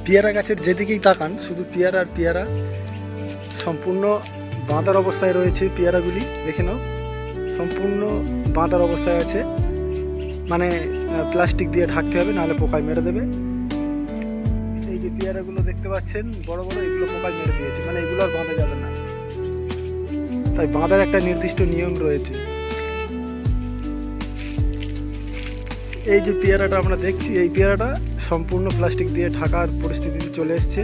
পেয়ারা গাছের যেদিকেই তাকান শুধু পেয়ারা আর পেয়ারা। সম্পূর্ণ বাঁধার অবস্থায় রয়েছে পেয়ারাগুলি, দেখে নাও সম্পূর্ণ বাঁধার অবস্থায় আছে। মানে প্লাস্টিক দিয়ে ঢাকতে হবে, নাহলে পোকায় মেরে দেবে। এই যে পেয়ারাগুলো দেখতে পাচ্ছেন বড় বড়, এগুলো পোকায় মেরে দিয়েছে, মানে এগুলো আর বাঁধা যাবে না। তাই বাঁধার একটা নির্দিষ্ট নিয়ম রয়েছে। এই যে পেয়ারাটা আমরা দেখছি, এই পেয়ারাটা সম্পূর্ণ প্লাস্টিক দিয়ে ঢাকার পরিস্থিতিতে চলে এসছে।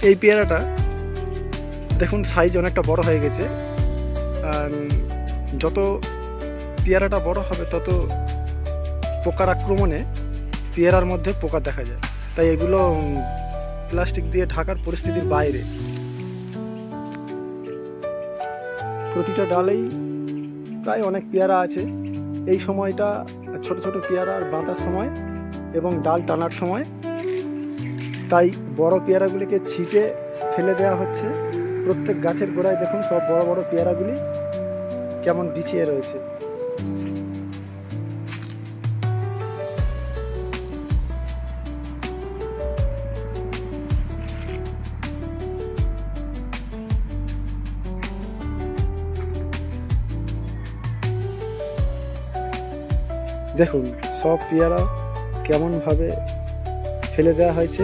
এই পেয়ারাটা দেখুন সাইজ অনেকটা বড় হয়ে গেছে। যত পেয়ারাটা বড় হবে তত পোকার আক্রমণে পেয়ারার মধ্যে পোকা দেখা যায়। তাই এগুলো প্লাস্টিক দিয়ে ঢাকার পরিস্থিতির বাইরে। প্রতিটা ডালেই প্রায় অনেক পেয়ারা আছে। এই সময়টা ছোট ছোট পেয়ারার বাঁধার সময় এবং ডাল টানার সময়। তাই বড় পেয়ারাগুলিকে ছিটে ফেলে দেওয়া হচ্ছে। প্রত্যেক গাছের গোড়ায় দেখুন সব বড় বড় পেয়ারাগুলি কেমন বিছিয়ে রয়েছে। দেখুন সব পেয়ারা কেমনভাবে ফেলে দেওয়া হয়েছে,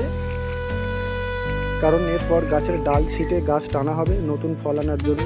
কারণ এরপর গাছের ডাল ছিটে গাছ টানা হবে নতুন ফল আনার জন্য।